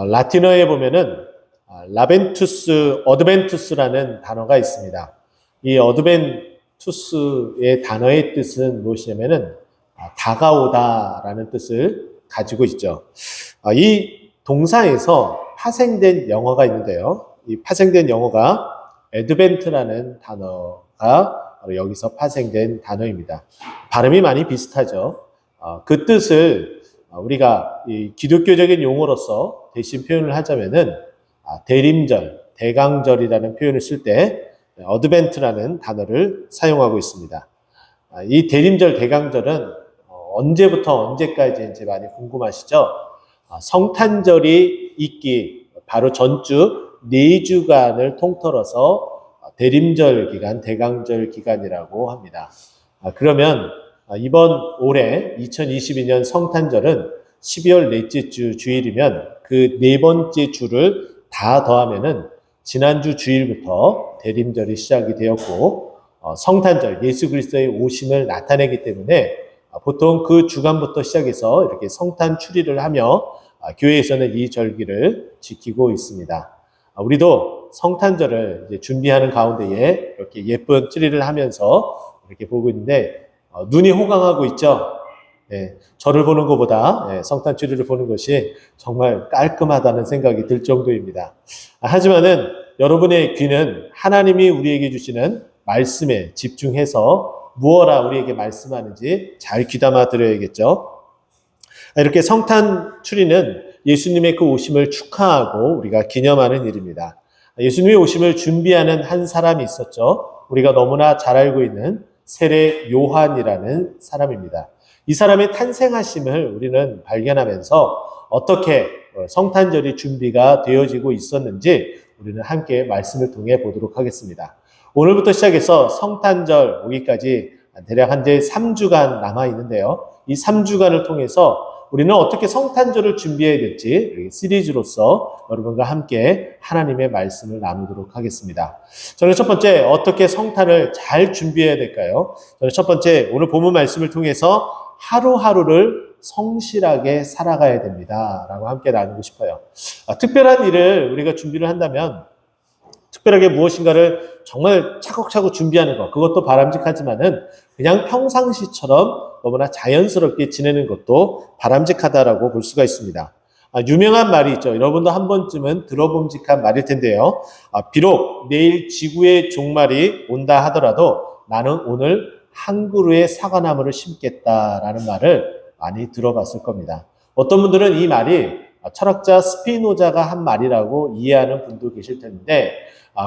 라틴어에 보면은 라벤투스, 어드벤투스라는 단어가 있습니다. 이 어드벤투스의 단어의 뜻은 무엇이냐면은 다가오다라는 뜻을 가지고 있죠. 이 동사에서 파생된 영어가 있는데요. 이 파생된 영어가 advent라는 단어가 바로 여기서 파생된 단어입니다. 발음이 많이 비슷하죠. 그 뜻을 우리가 이 기독교적인 용어로서 대신 표현을 하자면은 대림절, 대강절이라는 표현을 쓸 때 어드벤트라는 단어를 사용하고 있습니다. 이 대림절, 대강절은 언제부터 언제까지인지 많이 궁금하시죠? 성탄절이 있기 바로 전주 4주간을 통틀어서 대림절 기간, 대강절 기간이라고 합니다. 그러면 이번 올해 2022년 성탄절은 12월 넷째 주 주일이면 그 네 번째 주를 다 더하면은 지난주 주일부터 대림절이 시작이 되었고 성탄절, 예수 그리스도의 오심을 나타내기 때문에 보통 그 주간부터 시작해서 이렇게 성탄 추리를 하며 교회에서는 이 절기를 지키고 있습니다. 우리도 성탄절을 이제 준비하는 가운데에 이렇게 예쁜 추리를 하면서 이렇게 보고 있는데 눈이 호강하고 있죠. 네, 저를 보는 것보다 성탄 추리를 보는 것이 정말 깔끔하다는 생각이 들 정도입니다. 하지만은 여러분의 귀는 하나님이 우리에게 주시는 말씀에 집중해서 무엇라 우리에게 말씀하는지 잘 귀담아 들어야겠죠. 이렇게 성탄 추리는 예수님의 그 오심을 축하하고 우리가 기념하는 일입니다. 예수님의 오심을 준비하는 한 사람이 있었죠. 우리가 너무나 잘 알고 있는 세례 요한이라는 사람입니다. 이 사람의 탄생하심을 우리는 발견하면서 어떻게 성탄절이 준비가 되어지고 있었는지 우리는 함께 말씀을 통해 보도록 하겠습니다. 오늘부터 시작해서 성탄절 오기까지 대략 현재 3주간 남아 있는데요. 이 3주간을 통해서 우리는 어떻게 성탄절을 준비해야 될지 시리즈로서 여러분과 함께 하나님의 말씀을 나누도록 하겠습니다. 저는 첫 번째 어떻게 성탄을 잘 준비해야 될까요? 저는 첫 번째 오늘 본문 말씀을 통해서 하루하루를 성실하게 살아가야 됩니다. 라고 함께 나누고 싶어요. 특별한 일을 우리가 준비를 한다면 특별하게 무엇인가를 정말 차곡차곡 준비하는 것, 그것도 바람직하지만은 그냥 평상시처럼 너무나 자연스럽게 지내는 것도 바람직하다라고 볼 수가 있습니다. 유명한 말이 있죠. 여러분도 한 번쯤은 들어봄직한 말일 텐데요. 비록 내일 지구의 종말이 온다 하더라도 나는 오늘 한 그루의 사과나무를 심겠다라는 말을 많이 들어봤을 겁니다. 어떤 분들은 이 말이 철학자 스피노자가 한 말이라고 이해하는 분도 계실 텐데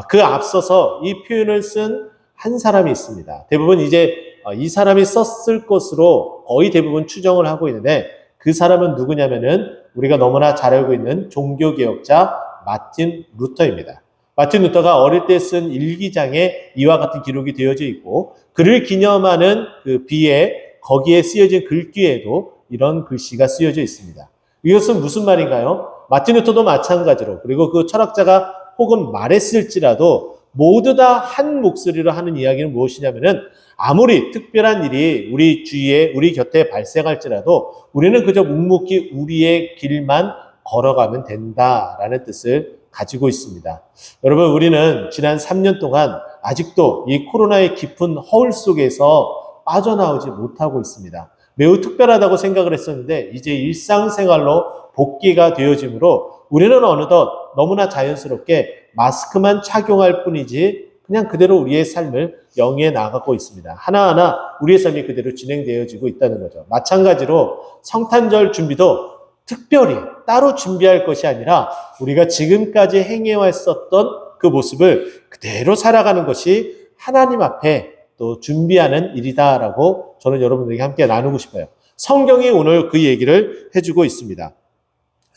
그 앞서서 이 표현을 쓴 한 사람이 있습니다. 대부분 이제 이 사람이 썼을 것으로 거의 대부분 추정을 하고 있는데 그 사람은 누구냐면은 우리가 너무나 잘 알고 있는 종교개혁자 마틴 루터입니다. 마틴 루터가 어릴 때 쓴 일기장에 이와 같은 기록이 되어져 있고 그를 기념하는 그 비에 거기에 쓰여진 글귀에도 이런 글씨가 쓰여져 있습니다. 이것은 무슨 말인가요? 마틴 루터도 마찬가지로 그리고 그 철학자가 혹은 말했을지라도 모두 다 한 목소리로 하는 이야기는 무엇이냐면은 아무리 특별한 일이 우리 주위에 우리 곁에 발생할지라도 우리는 그저 묵묵히 우리의 길만 걸어가면 된다라는 뜻을 가지고 있습니다. 여러분 우리는 지난 3년 동안 아직도 이 코로나의 깊은 허울 속에서 빠져나오지 못하고 있습니다. 매우 특별하다고 생각을 했었는데 이제 일상생활로 복귀가 되어지므로 우리는 어느덧 너무나 자연스럽게 마스크만 착용할 뿐이지 그냥 그대로 우리의 삶을 영위해 나가고 있습니다. 하나하나 우리의 삶이 그대로 진행되어지고 있다는 거죠. 마찬가지로 성탄절 준비도 특별히 따로 준비할 것이 아니라 우리가 지금까지 행해왔었던 그 모습을 그대로 살아가는 것이 하나님 앞에 또 준비하는 일이다라고 저는 여러분들에게 함께 나누고 싶어요. 성경이 오늘 그 얘기를 해주고 있습니다.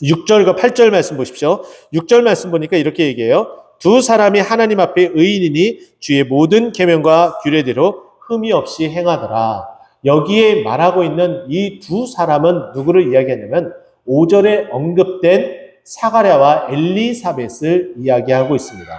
6절과 8절 말씀 보십시오. 6절 말씀 보니까 이렇게 얘기해요. 두 사람이 하나님 앞에 의인이니 주의 모든 계명과 규례대로 흠이 없이 행하더라. 여기에 말하고 있는 이 두 사람은 누구를 이야기하냐면 5절에 언급된 사가랴와 엘리사벳을 이야기하고 있습니다.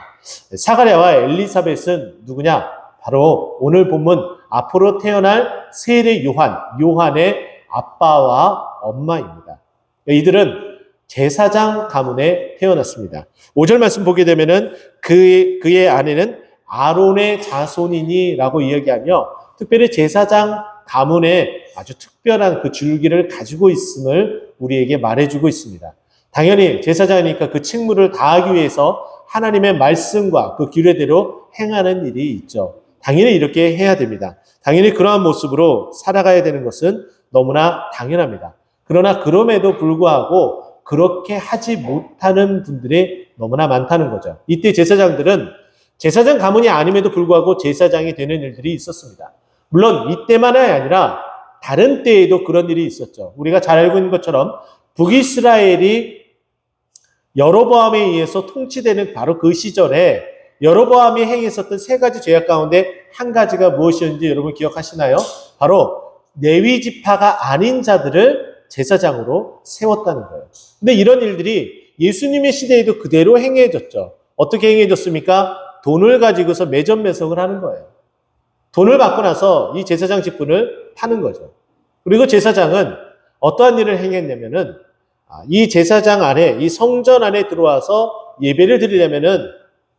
사가랴와 엘리사벳은 누구냐? 바로 오늘 본문 앞으로 태어날 세례 요한의 아빠와 엄마입니다. 이들은 제사장 가문에 태어났습니다. 5절 말씀 보게 되면은 그의 아내는 아론의 자손이니라고 이야기하며 특별히 제사장 가문에 아주 특별한 그 줄기를 가지고 있음을 우리에게 말해주고 있습니다. 당연히 제사장이니까 그 책무를 다하기 위해서 하나님의 말씀과 그 규례대로 행하는 일이 있죠. 당연히 이렇게 해야 됩니다. 당연히 그러한 모습으로 살아가야 되는 것은 너무나 당연합니다. 그러나 그럼에도 불구하고 그렇게 하지 못하는 분들이 너무나 많다는 거죠. 이때 제사장들은 제사장 가문이 아님에도 불구하고 제사장이 되는 일들이 있었습니다. 물론 이때만이 아니라 다른 때에도 그런 일이 있었죠. 우리가 잘 알고 있는 것처럼 북이스라엘이 여로보암에 의해서 통치되는 바로 그 시절에 여로보암이 행했었던 세 가지 죄악 가운데 한 가지가 무엇이었는지 여러분 기억하시나요? 바로 레위 지파가 아닌 자들을 제사장으로 세웠다는 거예요. 근데 이런 일들이 예수님의 시대에도 그대로 행해졌죠. 어떻게 행해졌습니까? 돈을 가지고서 매점매석을 하는 거예요. 돈을 받고 나서 이 제사장 직분을 파는 거죠. 그리고 제사장은 어떠한 일을 행했냐면은 이 제사장 안에, 이 성전 안에 들어와서 예배를 드리려면은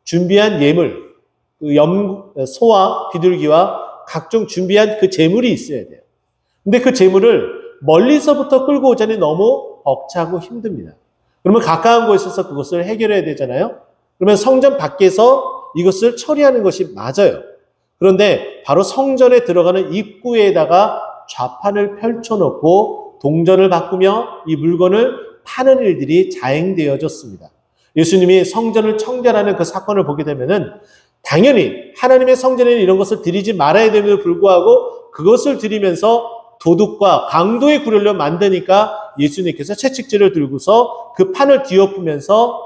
준비한 예물, 소와 비둘기와 각종 준비한 그 제물이 있어야 돼요. 근데 그 제물을 멀리서부터 끌고 오자니 너무 벅차고 힘듭니다. 그러면 가까운 곳에서 그것을 해결해야 되잖아요. 그러면 성전 밖에서 이것을 처리하는 것이 맞아요. 그런데 바로 성전에 들어가는 입구에다가 좌판을 펼쳐놓고 동전을 바꾸며 이 물건을 파는 일들이 자행되어졌습니다. 예수님이 성전을 청결하는 그 사건을 보게 되면은 당연히 하나님의 성전에는 이런 것을 드리지 말아야 됨에도 불구하고 그것을 드리면서 도둑과 강도의 구별로 만드니까 예수님께서 채찍질을 들고서 그 판을 뒤엎으면서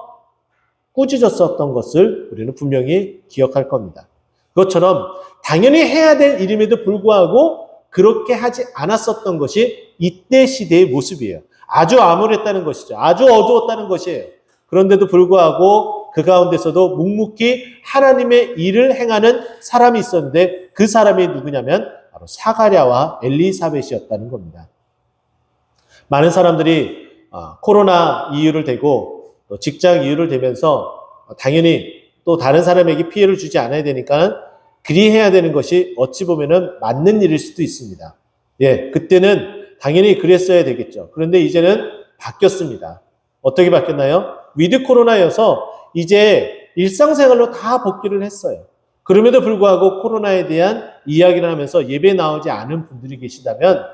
꾸짖었었던 것을 우리는 분명히 기억할 겁니다. 그것처럼 당연히 해야 될 일임에도 불구하고 그렇게 하지 않았었던 것이 이때 시대의 모습이에요. 아주 암울했다는 것이죠. 아주 어두웠다는 것이에요. 그런데도 불구하고 그 가운데서도 묵묵히 하나님의 일을 행하는 사람이 있었는데 그 사람이 누구냐면 바로 사가랴와 엘리사벳이었다는 겁니다. 많은 사람들이 코로나 이유를 대고 또 직장 이유를 대면서 당연히 또 다른 사람에게 피해를 주지 않아야 되니까 그리 해야 되는 것이 어찌 보면은 맞는 일일 수도 있습니다. 예, 그때는 당연히 그랬어야 되겠죠. 그런데 이제는 바뀌었습니다. 어떻게 바뀌었나요? 위드 코로나여서 이제 일상생활로 다 복귀를 했어요. 그럼에도 불구하고 코로나에 대한 이야기를 하면서 예배 나오지 않은 분들이 계시다면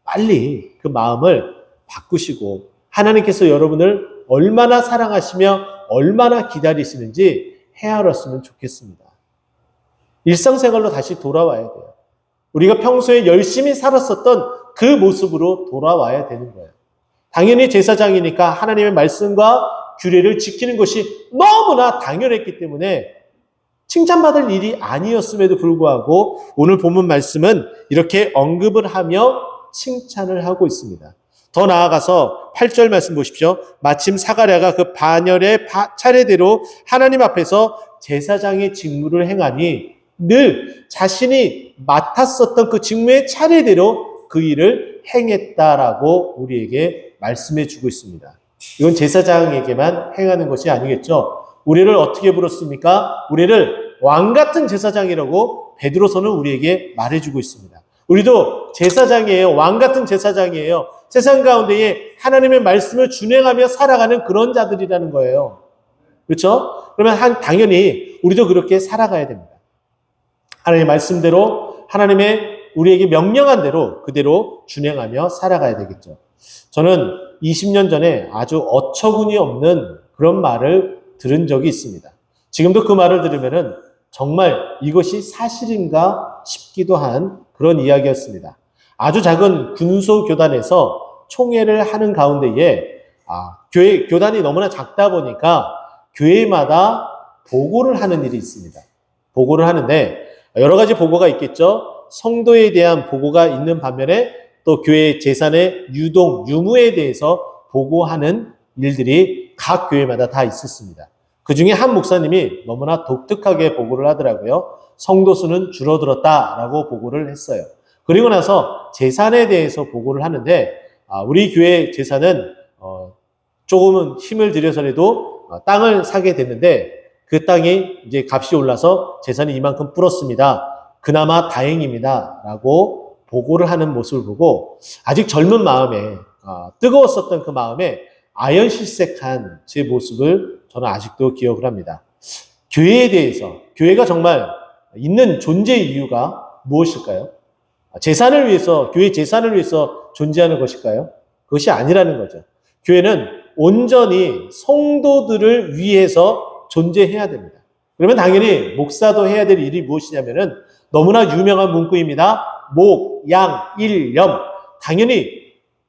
빨리 그 마음을 바꾸시고 하나님께서 여러분을 얼마나 사랑하시며 얼마나 기다리시는지 헤아렸으면 좋겠습니다. 일상생활로 다시 돌아와야 돼요. 우리가 평소에 열심히 살았었던 그 모습으로 돌아와야 되는 거예요. 당연히 제사장이니까 하나님의 말씀과 규례를 지키는 것이 너무나 당연했기 때문에 칭찬받을 일이 아니었음에도 불구하고 오늘 본문 말씀은 이렇게 언급을 하며 칭찬을 하고 있습니다. 더 나아가서 8절 말씀 보십시오. 마침 사가랴가 그 반열의 차례대로 하나님 앞에서 제사장의 직무를 행하니 늘 자신이 맡았었던 그 직무의 차례대로 그 일을 행했다라고 우리에게 말씀해 주고 있습니다. 이건 제사장에게만 행하는 것이 아니겠죠. 우리를 어떻게 부르습니까? 우리를 왕같은 제사장이라고 베드로서는 우리에게 말해주고 있습니다. 우리도 제사장이에요. 왕같은 제사장이에요. 세상 가운데에 하나님의 말씀을 준행하며 살아가는 그런 자들이라는 거예요. 그렇죠? 그러면 당연히 우리도 그렇게 살아가야 됩니다. 하나님의 말씀대로 하나님의 우리에게 명령한 대로 그대로 준행하며 살아가야 되겠죠. 저는 20년 전에 아주 어처구니 없는 그런 말을 들은 적이 있습니다. 지금도 그 말을 들으면은 정말 이것이 사실인가 싶기도 한 그런 이야기였습니다. 아주 작은 군소교단에서 총회를 하는 가운데에 교회 교단이 너무나 작다 보니까 교회마다 보고를 하는 일이 있습니다. 보고를 하는데 여러 가지 보고가 있겠죠. 성도에 대한 보고가 있는 반면에 또 교회 재산의 유동, 유무에 대해서 보고하는 일들이 각 교회마다 다 있었습니다. 그 중에 한 목사님이 너무나 독특하게 보고를 하더라고요. 성도 수는 줄어들었다라고 보고를 했어요. 그리고 나서 재산에 대해서 보고를 하는데 우리 교회 재산은 조금은 힘을 들여서라도 땅을 사게 됐는데 그 땅이 이제 값이 올라서 재산이 이만큼 불었습니다. 그나마 다행입니다. 라고 보고를 하는 모습을 보고 아직 젊은 마음에 뜨거웠었던 그 마음에 아연실색한 제 모습을 저는 아직도 기억을 합니다. 교회에 대해서, 교회가 정말 있는 존재의 이유가 무엇일까요? 재산을 위해서, 교회 재산을 위해서 존재하는 것일까요? 그것이 아니라는 거죠. 교회는 온전히 성도들을 위해서 존재해야 됩니다. 그러면 당연히 목사도 해야 될 일이 무엇이냐면은 너무나 유명한 문구입니다. 목, 양, 일, 염. 당연히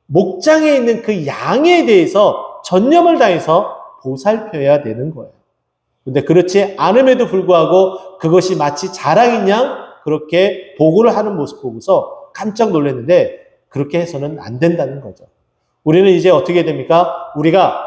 목장에 있는 그 양에 대해서 전념을 다해서 보살펴야 되는 거예요. 근데 그렇지 않음에도 불구하고 그것이 마치 자랑인 양 그렇게 보고를 하는 모습 보고서 깜짝 놀랐는데 그렇게 해서는 안 된다는 거죠. 우리는 이제 어떻게 됩니까? 우리가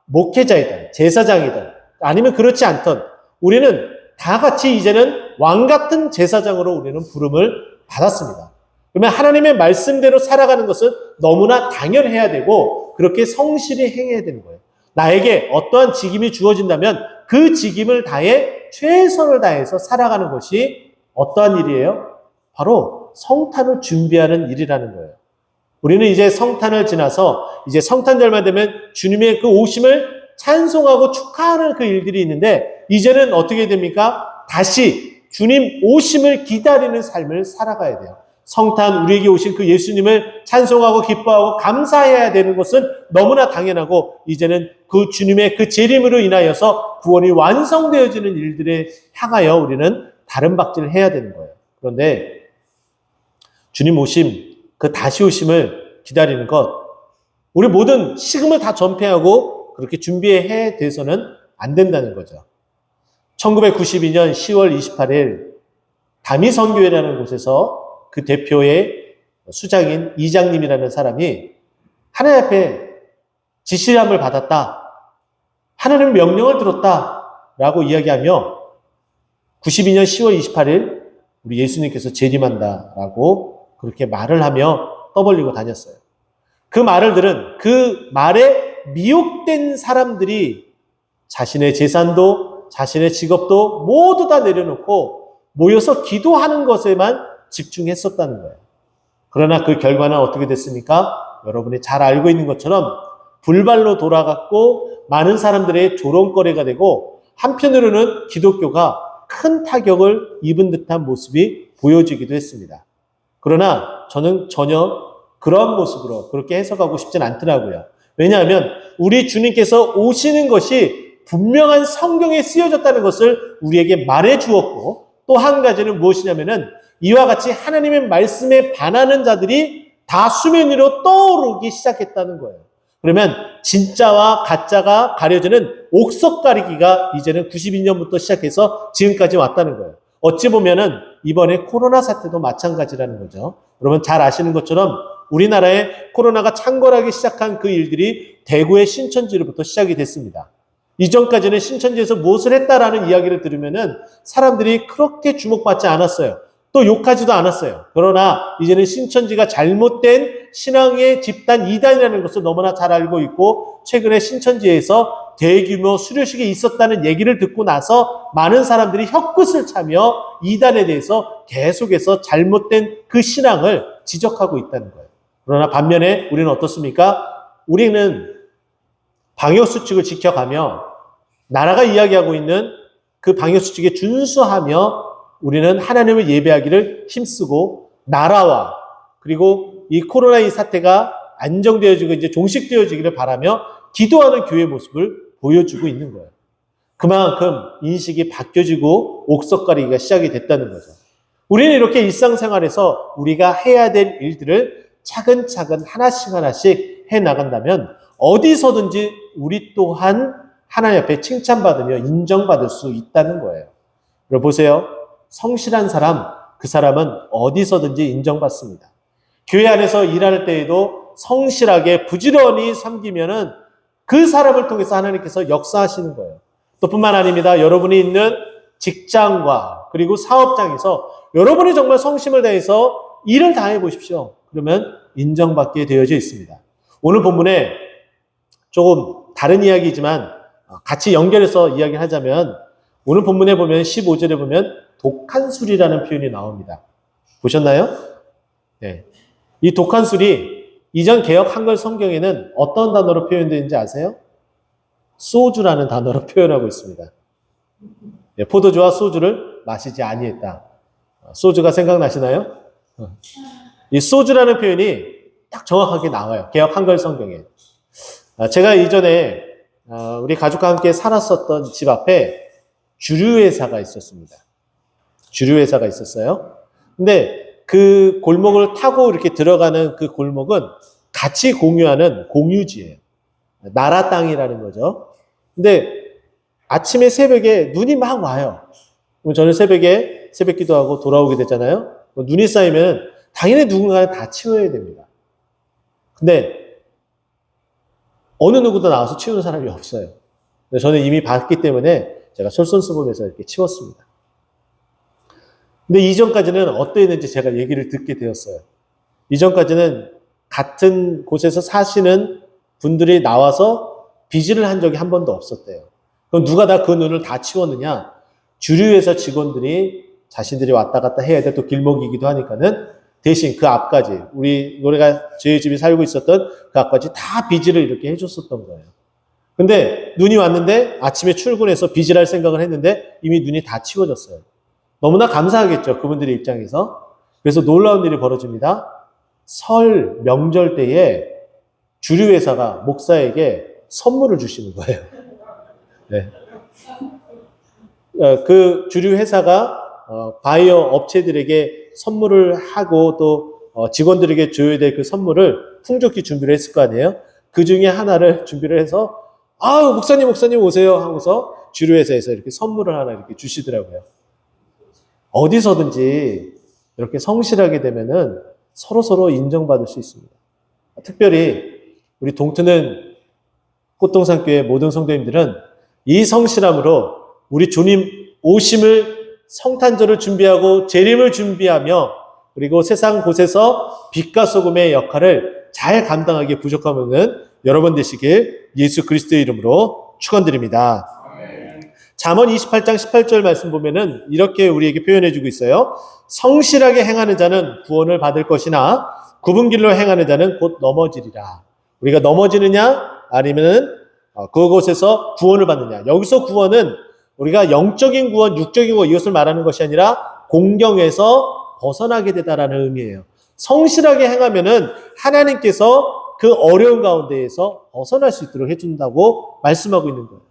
목회자이든 제사장이든 아니면 그렇지 않든 우리는 다 같이 이제는 왕 같은 제사장으로 우리는 부름을 받았습니다. 그러면 하나님의 말씀대로 살아가는 것은 너무나 당연해야 되고 그렇게 성실히 행해야 되는 거예요. 나에게 어떠한 직임이 주어진다면 그 직임을 다해 최선을 다해서 살아가는 것이 어떠한 일이에요? 바로 성탄을 준비하는 일이라는 거예요. 우리는 이제 성탄을 지나서 이제 성탄절만 되면 주님의 그 오심을 찬송하고 축하하는 그 일들이 있는데 이제는 어떻게 됩니까? 다시 주님 오심을 기다리는 삶을 살아가야 돼요. 성탄 우리에게 오신 그 예수님을 찬송하고 기뻐하고 감사해야 되는 것은 너무나 당연하고 이제는 그 주님의 그 재림으로 인하여서 구원이 완성되어지는 일들에 향하여 우리는 다른 박질을 해야 되는 거예요. 그런데 주님 오심, 그 다시 오심을 기다리는 것, 우리 모든 식음을 다 전폐하고 그렇게 준비해 돼서는 안 된다는 거죠. 1992년 10월 28일 다미선교회라는 곳에서 그 대표의 수장인 이장님이라는 사람이 하나님 앞에 지시함을 받았다. 하나님의 명령을 들었다라고 이야기하며 92년 10월 28일 우리 예수님께서 재림한다라고 그렇게 말을 하며 떠벌리고 다녔어요. 그 말을 들은 그 말에 미혹된 사람들이 자신의 재산도 자신의 직업도 모두 다 내려놓고 모여서 기도하는 것에만 집중했었다는 거예요. 그러나 그 결과는 어떻게 됐습니까? 여러분이 잘 알고 있는 것처럼 불발로 돌아갔고 많은 사람들의 조롱거리가 되고 한편으로는 기독교가 큰 타격을 입은 듯한 모습이 보여지기도 했습니다. 그러나 저는 전혀 그런 모습으로 그렇게 해석하고 싶진 않더라고요. 왜냐하면 우리 주님께서 오시는 것이 분명한 성경에 쓰여졌다는 것을 우리에게 말해 주었고 또 한 가지는 무엇이냐면은 이와 같이 하나님의 말씀에 반하는 자들이 다 수면 위로 떠오르기 시작했다는 거예요. 그러면 진짜와 가짜가 가려지는 옥석 가리기가 이제는 92년부터 시작해서 지금까지 왔다는 거예요. 어찌 보면은 이번에 코로나 사태도 마찬가지라는 거죠. 여러분 잘 아시는 것처럼 우리나라에 코로나가 창궐하기 시작한 그 일들이 대구의 신천지로부터 시작이 됐습니다. 이전까지는 신천지에서 무엇을 했다라는 이야기를 들으면은 사람들이 그렇게 주목받지 않았어요. 또 욕하지도 않았어요. 그러나 이제는 신천지가 잘못된 신앙의 집단 이단이라는 것을 너무나 잘 알고 있고 최근에 신천지에서 대규모 수료식이 있었다는 얘기를 듣고 나서 많은 사람들이 혀끝을 차며 이단에 대해서 계속해서 잘못된 그 신앙을 지적하고 있다는 거예요. 그러나 반면에 우리는 어떻습니까? 우리는 방역수칙을 지켜가며 나라가 이야기하고 있는 그 방역수칙에 준수하며 우리는 하나님을 예배하기를 힘쓰고 나라와 그리고 이 코로나 이 사태가 안정되어지고 이제 종식되어지기를 바라며 기도하는 교회의 모습을 보여주고 있는 거예요. 그만큼 인식이 바뀌어지고 옥석가리기가 시작이 됐다는 거죠. 우리는 이렇게 일상생활에서 우리가 해야 될 일들을 차근차근 하나씩 해나간다면 어디서든지 우리 또한 하나님 앞에 칭찬받으며 인정받을 수 있다는 거예요. 여러분 보세요. 성실한 사람, 그 사람은 어디서든지 인정받습니다. 교회 안에서 일할 때에도 성실하게 부지런히 섬기면은 그 사람을 통해서 하나님께서 역사하시는 거예요. 또 뿐만 아닙니다. 여러분이 있는 직장과 그리고 사업장에서 여러분이 정말 성심을 다해서 일을 다해 보십시오. 그러면 인정받게 되어져 있습니다. 오늘 본문에 조금 다른 이야기지만 같이 연결해서 이야기하자면 오늘 본문에 보면 15절에 보면 독한 술이라는 표현이 나옵니다. 보셨나요? 네. 이 독한 술이 이전 개역 한글 성경에는 어떤 단어로 표현되는지 아세요? 소주라는 단어로 표현하고 있습니다. 네, 포도주와 소주를 마시지 아니했다. 소주가 생각나시나요? 이 소주라는 표현이 딱 정확하게 나와요. 개역 한글 성경에. 제가 이전에 우리 가족과 함께 살았었던 집 앞에 주류회사가 있었습니다. 주류회사가 있었어요. 근데 그 골목을 타고 이렇게 들어가는 그 골목은 같이 공유하는 공유지예요. 나라 땅이라는 거죠. 근데 아침에 새벽에 눈이 막 와요. 그럼 저는 새벽에 새벽 기도하고 돌아오게 되잖아요. 눈이 쌓이면 당연히 누군가는 다 치워야 됩니다. 근데 어느 누구도 나와서 치우는 사람이 없어요. 저는 이미 봤기 때문에 제가 솔선수범해서 이렇게 치웠습니다. 근데 이전까지는 어떠했는지 제가 얘기를 듣게 되었어요. 이전까지는 같은 곳에서 사시는 분들이 나와서 비질을 한 적이 한 번도 없었대요. 그럼 누가 다 그 눈을 다 치웠느냐? 주류회사 직원들이 자신들이 왔다 갔다 해야 돼. 또 길목이기도 하니까는 대신 그 앞까지 우리가 저희 집이 살고 있었던 그 앞까지 다 비질을 이렇게 해줬었던 거예요. 근데 눈이 왔는데 아침에 출근해서 비질할 생각을 했는데 이미 눈이 다 치워졌어요. 너무나 감사하겠죠. 그분들의 입장에서. 그래서 놀라운 일이 벌어집니다. 설 명절 때에 주류회사가 목사에게 선물을 주시는 거예요. 네. 그 주류회사가 바이어 업체들에게 선물을 하고 또 직원들에게 줘야 될 그 선물을 풍족히 준비를 했을 거 아니에요. 그 중에 하나를 준비를 해서 목사님 오세요 하고서 주류회사에서 이렇게 선물을 하나 이렇게 주시더라고요. 어디서든지 이렇게 성실하게 되면은 서로 인정받을 수 있습니다. 특별히 우리 동트는 꽃동산교회 모든 성도님들은 이 성실함으로 우리 주님 오심을 성탄절을 준비하고 재림을 준비하며 그리고 세상 곳에서 빛과 소금의 역할을 잘 감당하기에 부족하면은 여러분 되시길 예수 그리스도의 이름으로 축원드립니다. 잠언 28장 18절 말씀 보면은 이렇게 우리에게 표현해주고 있어요. 성실하게 행하는 자는 구원을 받을 것이나 굽은 길로 행하는 자는 곧 넘어지리라. 우리가 넘어지느냐 아니면은 그곳에서 구원을 받느냐. 여기서 구원은 우리가 영적인 구원, 육적인 구원 이것을 말하는 것이 아니라 공경에서 벗어나게 되다라는 의미예요. 성실하게 행하면은 하나님께서 그 어려운 가운데에서 벗어날 수 있도록 해준다고 말씀하고 있는 거예요.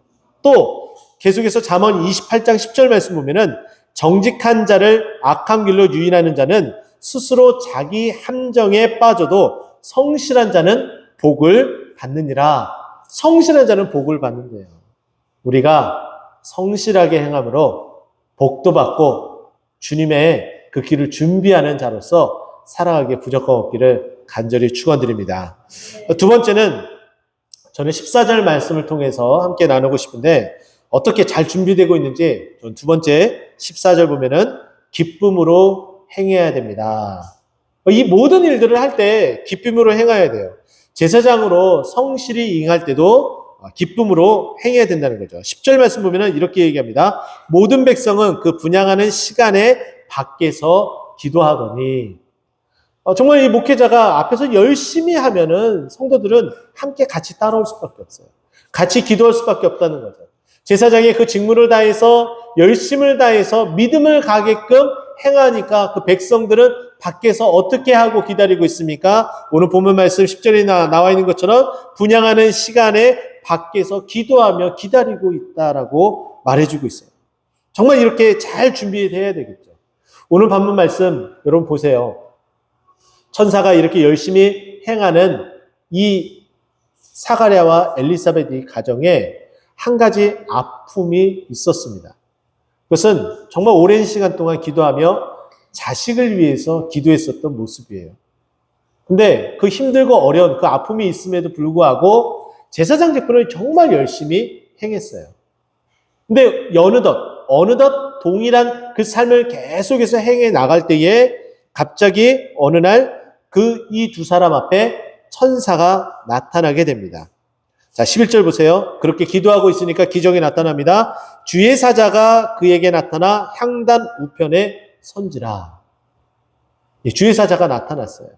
또 계속해서 잠언 28장 10절 말씀 보면은 정직한 자를 악한 길로 유인하는 자는 스스로 자기 함정에 빠져도 성실한 자는 복을 받느니라. 성실한 자는 복을 받는데요. 우리가 성실하게 행함으로 복도 받고 주님의 그 길을 준비하는 자로서 살아가기에 부족함 없기를 간절히 축원드립니다. 두 번째는 저는 14절 말씀을 통해서 함께 나누고 싶은데 어떻게 잘 준비되고 있는지 두 번째 14절 보면은 기쁨으로 행해야 됩니다. 이 모든 일들을 할 때 기쁨으로 행해야 돼요. 제사장으로 성실히 응할 때도 기쁨으로 행해야 된다는 거죠. 10절 말씀 보면은 이렇게 얘기합니다. 모든 백성은 그 분향하는 시간에 밖에서 기도하더니 정말 이 목회자가 앞에서 열심히 하면은 성도들은 함께 같이 따라올 수밖에 없어요. 같이 기도할 수밖에 없다는 거죠. 제사장이 그 직무를 다해서 열심을 다해서 믿음을 가게끔 행하니까 그 백성들은 밖에서 어떻게 하고 기다리고 있습니까? 오늘 본문 말씀 10절에 나와 있는 것처럼 분향하는 시간에 밖에서 기도하며 기다리고 있다라고 말해주고 있어요. 정말 이렇게 잘 준비해야 되겠죠. 오늘 본문 말씀 여러분 보세요. 천사가 이렇게 열심히 행하는 이 사가랴와 엘리사벳 이 가정에 한 가지 아픔이 있었습니다. 그것은 정말 오랜 시간 동안 기도하며 자식을 위해서 기도했었던 모습이에요. 근데 그 힘들고 어려운 그 아픔이 있음에도 불구하고 제사장 직분을 정말 열심히 행했어요. 근데 어느덧 동일한 그 삶을 계속해서 행해 나갈 때에 갑자기 어느 날 그 이 두 사람 앞에 천사가 나타나게 됩니다. 자, 11절 보세요. 그렇게 기도하고 있으니까 기적이 나타납니다. 주의 사자가 그에게 나타나 향단 우편에 선지라. 주의 사자가 나타났어요.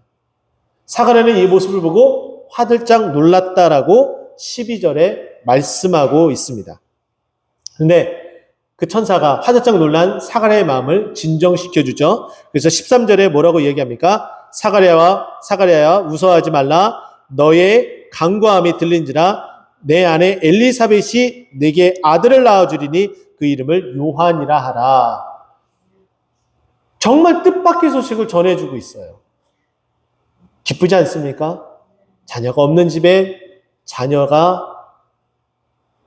사가랴는 이 모습을 보고 화들짝 놀랐다라고 12절에 말씀하고 있습니다. 그런데 그 천사가 화들짝 놀란 사가랴의 마음을 진정시켜주죠. 그래서 13절에 뭐라고 얘기합니까? 사가랴야 무서워하지 말라. 너의 간구함이 들린지라. 내 아내 엘리사벳이 내게 아들을 낳아주리니 그 이름을 요한이라 하라. 정말 뜻밖의 소식을 전해주고 있어요. 기쁘지 않습니까? 자녀가 없는 집에 자녀가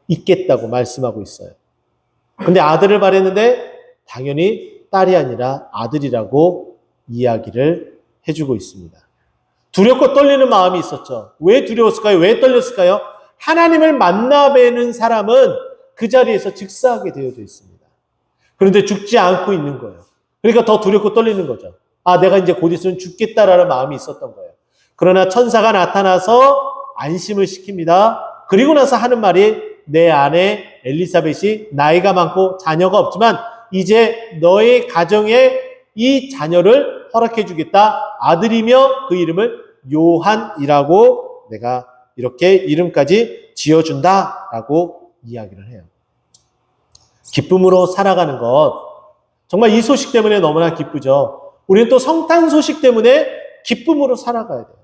있겠다고 말씀하고 있어요. 근데 아들을 바랬는데 당연히 딸이 아니라 아들이라고 이야기를 해주고 있습니다. 두렵고 떨리는 마음이 있었죠. 왜 두려웠을까요? 왜 떨렸을까요? 하나님을 만나 뵈는 사람은 그 자리에서 즉사하게 되어져 있습니다. 그런데 죽지 않고 있는 거예요. 그러니까 더 두렵고 떨리는 거죠. 아, 내가 이제 곧 있으면 죽겠다라는 마음이 있었던 거예요. 그러나 천사가 나타나서 안심을 시킵니다. 그리고 나서 하는 말이 내 아내 엘리사벳이 나이가 많고 자녀가 없지만 이제 너의 가정에 이 자녀를 허락해 주겠다. 아들이며 그 이름을 요한이라고 내가 이렇게 이름까지 지어준다라고 이야기를 해요. 기쁨으로 살아가는 것. 정말 이 소식 때문에 너무나 기쁘죠. 우리는 또 성탄 소식 때문에 기쁨으로 살아가야 돼요.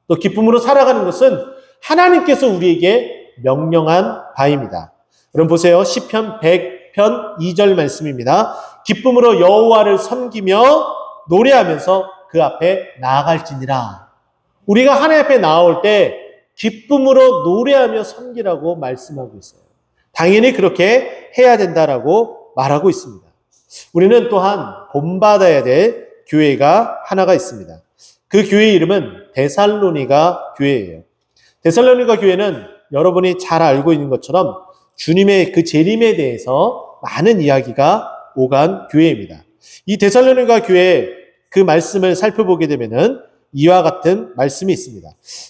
또 기쁨으로 살아가는 것은 하나님께서 우리에게 명령한 바입니다. 여러분 보세요. 시편 100편 2절 말씀입니다. 기쁨으로 여호와를 섬기며 노래하면서 그 앞에 나아갈지니라. 우리가 하나님 앞에 나올 때 기쁨으로 노래하며 섬기라고 말씀하고 있어요. 당연히 그렇게 해야 된다라고 말하고 있습니다. 우리는 또한 본받아야 될 교회가 하나가 있습니다. 그 교회 이름은 데살로니가 교회예요. 데살로니가 교회는 여러분이 잘 알고 있는 것처럼 주님의 그 재림에 대해서 많은 이야기가 오간 교회입니다. 이 데살로니가 교회 그 말씀을 살펴보게 되면은 이와 같은 말씀이 있습니다.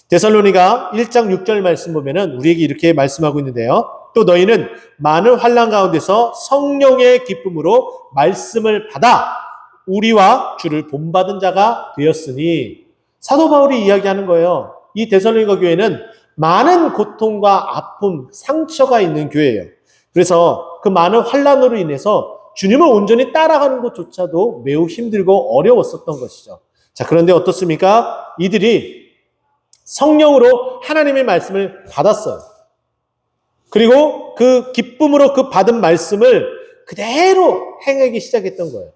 데살로니가 1장 6절 말씀 보면은 우리에게 이렇게 말씀하고 있는데요. 또 너희는 많은 환난 가운데서 성령의 기쁨으로 말씀을 받아 우리와 주를 본받은 자가 되었으니 사도 바울이 이야기하는 거예요. 이 데살로니가 교회는 많은 고통과 아픔, 상처가 있는 교회예요. 그래서 그 많은 환난으로 인해서 주님을 온전히 따라가는 것조차도 매우 힘들고 어려웠었던 것이죠. 자, 그런데 어떻습니까? 이들이 성령으로 하나님의 말씀을 받았어요. 그리고 그 기쁨으로 그 받은 말씀을 그대로 행하기 시작했던 거예요.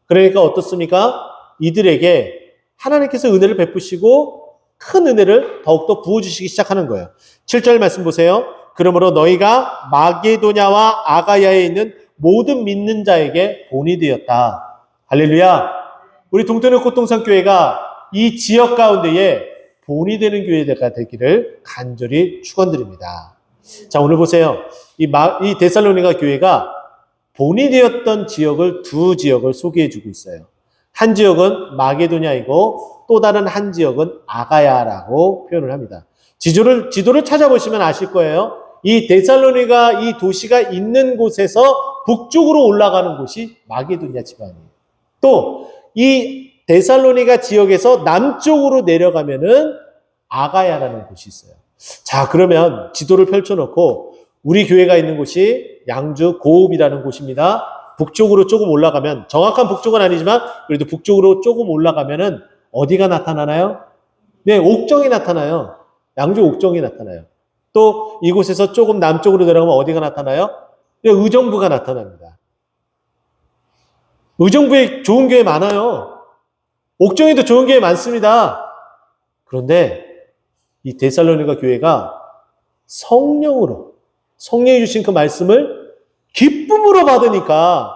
그러니까 어떻습니까? 이들에게 하나님께서 은혜를 베푸시고 큰 은혜를 더욱더 부어주시기 시작하는 거예요. 7절 말씀 보세요. 그러므로 너희가 마게도냐와 아가야에 있는 모든 믿는 자에게 본이 되었다. 할렐루야. 우리 동태는 고통상교회가 이 지역 가운데에 본이 되는 교회가 되기를 간절히 축원드립니다. 자, 오늘 보세요. 이 데살로니가 교회가 본이 되었던 지역을 두 지역을 소개해 주고 있어요. 한 지역은 마게도냐이고 또 다른 한 지역은 아가야라고 표현을 합니다. 지도를 찾아보시면 아실 거예요. 이 데살로니가 이 도시가 있는 곳에서 북쪽으로 올라가는 곳이 마게도냐 지방이에요. 또 이 데살로니가 지역에서 남쪽으로 내려가면은 아가야라는 곳이 있어요. 자, 그러면 지도를 펼쳐놓고 우리 교회가 있는 곳이 양주 고읍이라는 곳입니다. 북쪽으로 조금 올라가면, 정확한 북쪽은 아니지만 그래도 북쪽으로 조금 올라가면은 어디가 나타나나요? 네, 옥정이 나타나요. 양주 옥정이 나타나요. 또 이곳에서 조금 남쪽으로 내려가면 어디가 나타나요? 네, 의정부가 나타납니다. 의정부에 좋은 교회 많아요. 옥정에도 좋은 교회 많습니다. 그런데 이 데살로니가 교회가 성령이 주신 그 말씀을 기쁨으로 받으니까,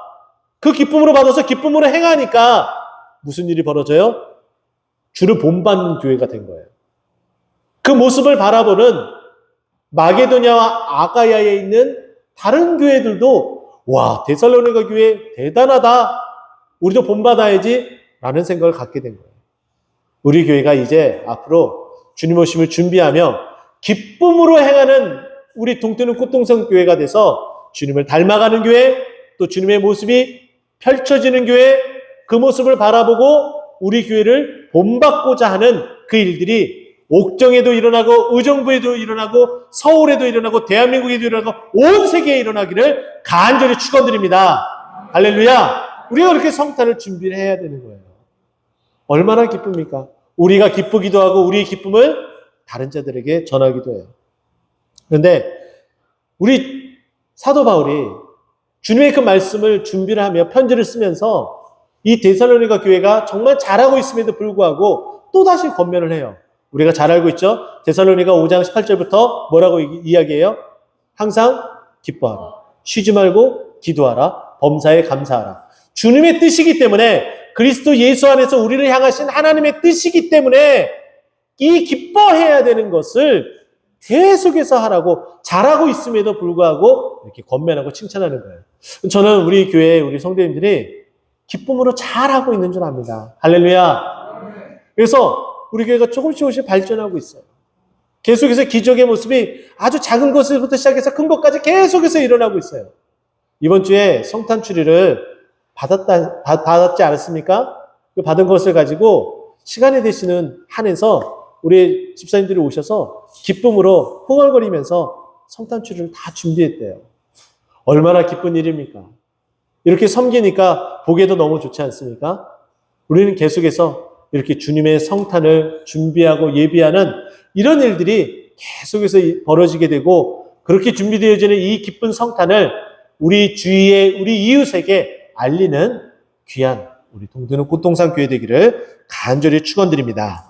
그 기쁨으로 받아서 기쁨으로 행하니까 무슨 일이 벌어져요? 주를 본받는 교회가 된 거예요. 그 모습을 바라보는 마게도냐와 아가야에 있는 다른 교회들도 와, 데살로니가 교회 대단하다. 우리도 본받아야지 라는 생각을 갖게 된 거예요. 우리 교회가 이제 앞으로 주님 오심을 준비하며 기쁨으로 행하는 우리 동태는 꽃동산 교회가 돼서 주님을 닮아가는 교회, 또 주님의 모습이 펼쳐지는 교회, 그 모습을 바라보고 우리 교회를 본받고자 하는 그 일들이 옥정에도 일어나고 의정부에도 일어나고 서울에도 일어나고 대한민국에도 일어나고 온 세계에 일어나기를 간절히 축원드립니다. 할렐루야. 우리가 그렇게 성탄을 준비를 해야 되는 거예요. 얼마나 기쁩니까? 우리가 기쁘기도 하고 우리의 기쁨을 다른 자들에게 전하기도 해요. 그런데 우리 사도 바울이 주님의 그 말씀을 준비를 하며 편지를 쓰면서 이 데살로니가 교회가 정말 잘하고 있음에도 불구하고 또다시 권면을 해요. 우리가 잘 알고 있죠? 데살로니가 5장 18절부터 뭐라고 이야기해요? 항상 기뻐하라. 쉬지 말고 기도하라. 범사에 감사하라. 주님의 뜻이기 때문에, 그리스도 예수 안에서 우리를 향하신 하나님의 뜻이기 때문에 이 기뻐해야 되는 것을 계속해서 하라고, 잘하고 있음에도 불구하고 이렇게 권면하고 칭찬하는 거예요. 저는 우리 교회 우리 성도님들이 기쁨으로 잘하고 있는 줄 압니다. 할렐루야. 그래서 우리 교회가 조금씩 발전하고 있어요. 계속해서 기적의 모습이 아주 작은 것부터 시작해서 큰 것까지 계속해서 일어나고 있어요. 이번 주에 성탄 추리를 받았지 않았습니까? 그 받은 것을 가지고 시간이 되시는 한에서 우리 집사님들이 오셔서 기쁨으로 흥얼거리면서 성탄 추리를 다 준비했대요. 얼마나 기쁜 일입니까? 이렇게 섬기니까 보기에도 너무 좋지 않습니까? 우리는 계속해서 이렇게 주님의 성탄을 준비하고 예비하는 이런 일들이 계속해서 벌어지게 되고, 그렇게 준비되어지는 이 기쁜 성탄을 우리 주위의 우리 이웃에게 알리는 귀한 우리 동두는 꽃동산 교회 되기를 간절히 축원드립니다.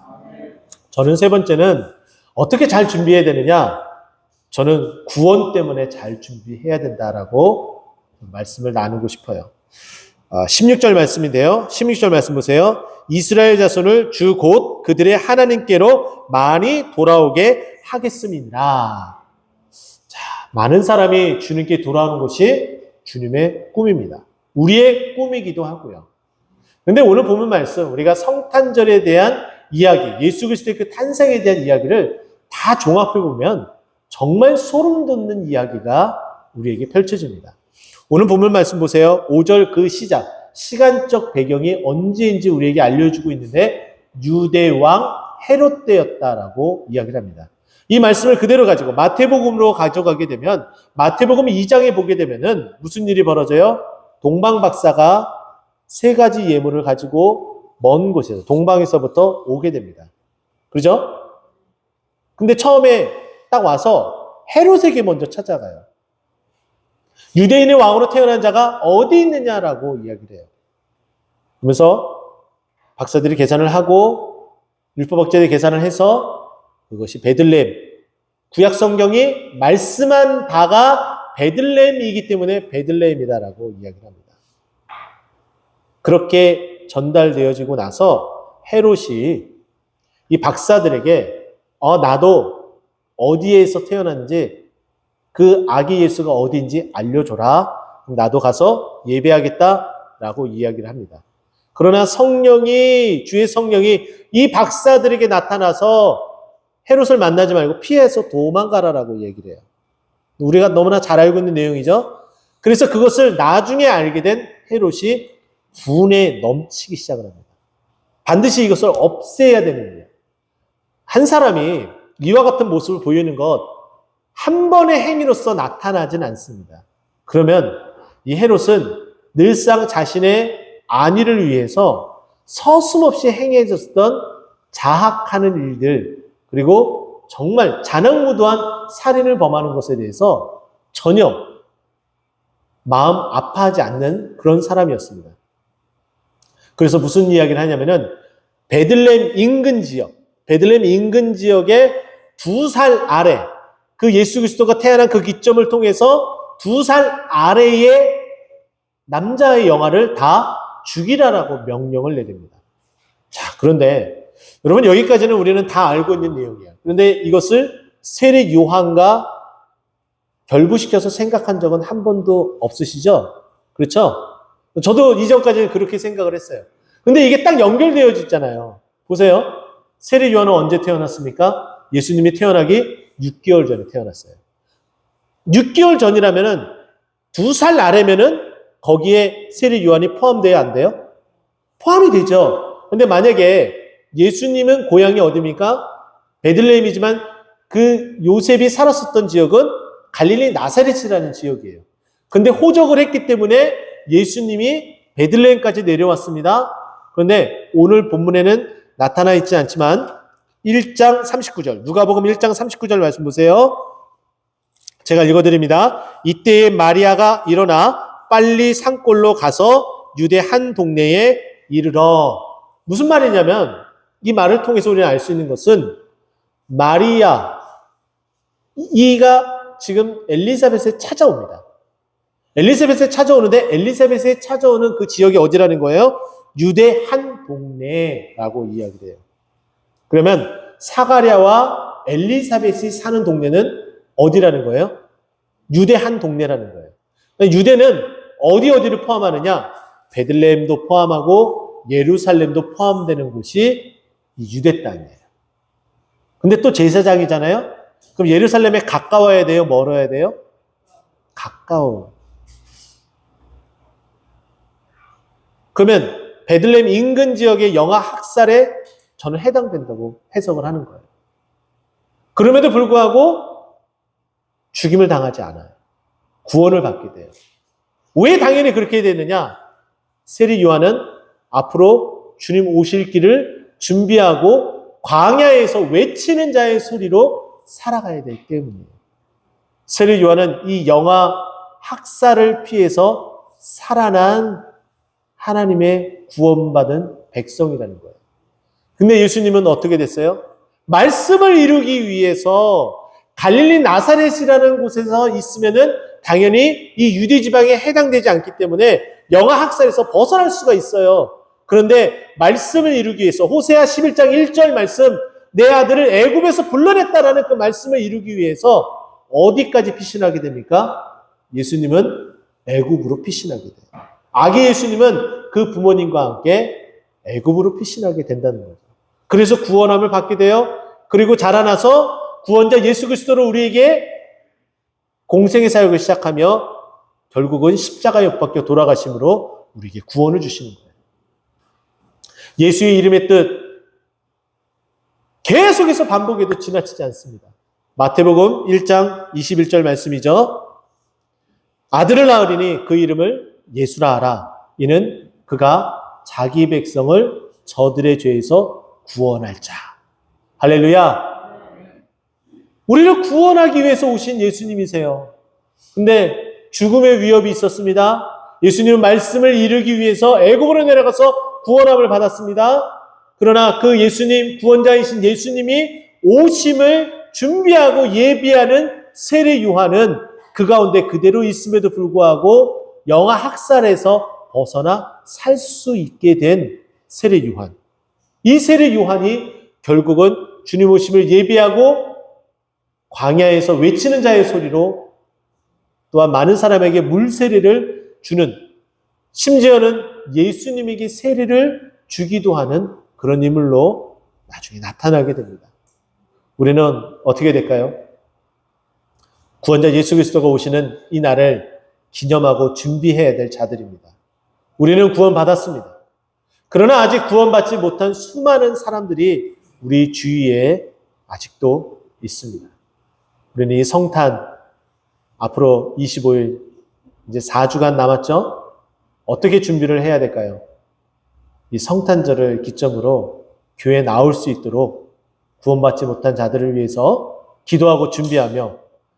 저는 세 번째는 어떻게 잘 준비해야 되느냐? 저는 구원 때문에 잘 준비해야 된다라고 말씀을 나누고 싶어요. 16절 말씀인데요. 16절 말씀 보세요. 이스라엘 자손을 주 곧 그들의 하나님께로 많이 돌아오게 하겠음이니라. 자, 많은 사람이 주님께 돌아오는 것이 주님의 꿈입니다. 우리의 꿈이기도 하고요. 근데 오늘 보면 말씀, 우리가 성탄절에 대한 이야기, 예수 그리스도의 그 탄생에 대한 이야기를 다 종합해 보면 정말 소름 돋는 이야기가 우리에게 펼쳐집니다. 오늘 본문 말씀 보세요. 5절 그 시간적 배경이 언제인지 우리에게 알려주고 있는데 유대 왕 헤롯 때였다라고 이야기를 합니다. 이 말씀을 그대로 가지고 마태복음으로 가져가게 되면, 마태복음 2장에 보게 되면은 무슨 일이 벌어져요? 동방 박사가 세 가지 예물을 가지고 먼 곳에서 동방에서부터 오게 됩니다. 그렇죠? 근데 처음에 딱 와서 헤롯에게 먼저 찾아가요. 유대인의 왕으로 태어난 자가 어디 있느냐라고 이야기를 해요. 그러면서 박사들이 계산을 하고 율법학자들이 계산을 해서 그것이 베들레헴, 구약 성경이 말씀한 바가 베들레헴이기 때문에 베들레헴이다라고 이야기를 합니다. 그렇게 전달되어지고 나서 헤롯이 이 박사들에게 나도 어디에서 태어났는지 그 아기 예수가 어디인지 알려줘라. 나도 가서 예배하겠다라고 이야기를 합니다. 그러나 주의 성령이 이 박사들에게 나타나서 헤롯을 만나지 말고 피해서 도망가라라고 얘기를 해요. 우리가 너무나 잘 알고 있는 내용이죠. 그래서 그것을 나중에 알게 된 헤롯이 분에 넘치기 시작을 합니다. 반드시 이것을 없애야 되는 거예요. 한 사람이 이와 같은 모습을 보이는 것 한 번의 행위로서 나타나진 않습니다. 그러면 이 헤롯은 늘상 자신의 안위를 위해서 서슴없이 행해졌던 자학하는 일들, 그리고 정말 잔악무도한 살인을 범하는 것에 대해서 전혀 마음 아파하지 않는 그런 사람이었습니다. 그래서 무슨 이야기를 하냐면은 베들레헴 인근 지역의 2살 아래, 그 예수 그리스도가 태어난 그 기점을 통해서 2살 아래의 남자의 영아를 다 죽이라라고 명령을 내립니다. 자, 그런데 여러분 여기까지는 우리는 다 알고 있는 내용이에요. 그런데 이것을 세례 요한과 결부시켜서 생각한 적은 한 번도 없으시죠? 그렇죠? 저도 이전까지는 그렇게 생각을 했어요. 근데 이게 딱 연결되어 있잖아요. 보세요. 세례 요한은 언제 태어났습니까? 예수님이 태어나기 6개월 전에 태어났어요. 6개월 전이라면은 2살 아래면은 거기에 세례 요한이 포함돼야 안 돼요? 포함이 되죠. 근데 만약에 예수님은 고향이 어디입니까? 베들레헴이지만 그 요셉이 살았었던 지역은 갈릴리 나사렛이라는 지역이에요. 근데 호적을 했기 때문에 예수님이 베들레헴까지 내려왔습니다. 그런데 오늘 본문에는 나타나 있지 않지만 1장 39절, 누가복음 1장 39절 말씀 보세요. 제가 읽어드립니다. 이때에 마리아가 일어나 빨리 산골로 가서 유대 한 동네에 이르러. 무슨 말이냐면 이 말을 통해서 우리는 알 수 있는 것은 마리아, 이가 지금 엘리사벳에 찾아옵니다. 엘리사벳에 찾아오는데 엘리사벳에 찾아오는 그 지역이 어디라는 거예요? 유대 한 동네라고 이야기를 해요. 그러면 사가랴와 엘리사벳이 사는 동네는 어디라는 거예요? 유대 한 동네라는 거예요. 유대는 어디를 포함하느냐? 베들레헴도 포함하고 예루살렘도 포함되는 곳이 이 유대 땅이에요. 근데 또 제사장이잖아요? 그럼 예루살렘에 가까워야 돼요? 멀어야 돼요? 가까워. 그러면 베들레헴 인근 지역의 영아 학살에 저는 해당된다고 해석을 하는 거예요. 그럼에도 불구하고 죽임을 당하지 않아요. 구원을 받게 돼요. 왜 당연히 그렇게 되느냐? 세례 요한은 앞으로 주님 오실 길을 준비하고 광야에서 외치는 자의 소리로 살아가야 되기 때문이에요. 세례 요한은 이 영아 학살을 피해서 살아난 하나님의 구원받은 백성이라는 거예요. 근데 예수님은 어떻게 됐어요? 말씀을 이루기 위해서 갈릴리 나사렛이라는 곳에서 있으면은 당연히 이 유대 지방에 해당되지 않기 때문에 영아 학살에서 벗어날 수가 있어요. 그런데 말씀을 이루기 위해서 호세아 11장 1절 말씀, 내 아들을 애굽에서 불러냈다라는 그 말씀을 이루기 위해서 어디까지 피신하게 됩니까? 예수님은 애굽으로 피신하게 돼요. 아기 예수님은 그 부모님과 함께 애굽으로 피신하게 된다는 거죠. 그래서 구원함을 받게 돼요. 그리고 자라나서 구원자 예수 그리스도를 우리에게 공생의 사역을 시작하며 결국은 십자가에 못 박혀 돌아가심으로 우리에게 구원을 주시는 거예요. 예수의 이름의 뜻 계속해서 반복해도 지나치지 않습니다. 마태복음 1장 21절 말씀이죠. 아들을 낳으리니 그 이름을 예수라 하라. 이는 그가 자기 백성을 저들의 죄에서 구원할 자. 할렐루야. 우리를 구원하기 위해서 오신 예수님이세요. 근데 죽음의 위협이 있었습니다. 예수님은 말씀을 이루기 위해서 애굽으로 내려가서 구원함을 받았습니다. 그러나 그 예수님, 구원자이신 예수님이 오심을 준비하고 예비하는 세례 요한은 그 가운데 그대로 있음에도 불구하고 영아 학살에서 벗어나 살 수 있게 된 세례 요한. 이 세례 요한이 결국은 주님 오심을 예비하고 광야에서 외치는 자의 소리로 또한 많은 사람에게 물 세례를 주는, 심지어는 예수님에게 세례를 주기도 하는 그런 인물로 나중에 나타나게 됩니다. 우리는 어떻게 될까요? 구원자 예수 그리스도가 오시는 이 날을 기념하고 준비해야 될 자들입니다. 우리는 구원받았습니다. 그러나 아직 구원받지 못한 수많은 사람들이 우리 주위에 아직도 있습니다. 우리는 이 성탄 앞으로 25일 이제 4주간 남았죠? 어떻게 준비를 해야 될까요? 이 성탄절을 기점으로 교회에 나올 수 있도록 구원받지 못한 자들을 위해서 기도하고 준비하며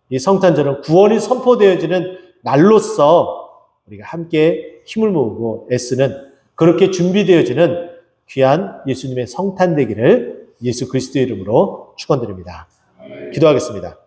이 성탄절은 구원이 선포되어지는 날로서 우리가 함께 힘을 모으고 애쓰는 그렇게 준비되어지는 귀한 예수님의 성탄 되기를 예수 그리스도의 이름으로 축원드립니다. 기도하겠습니다.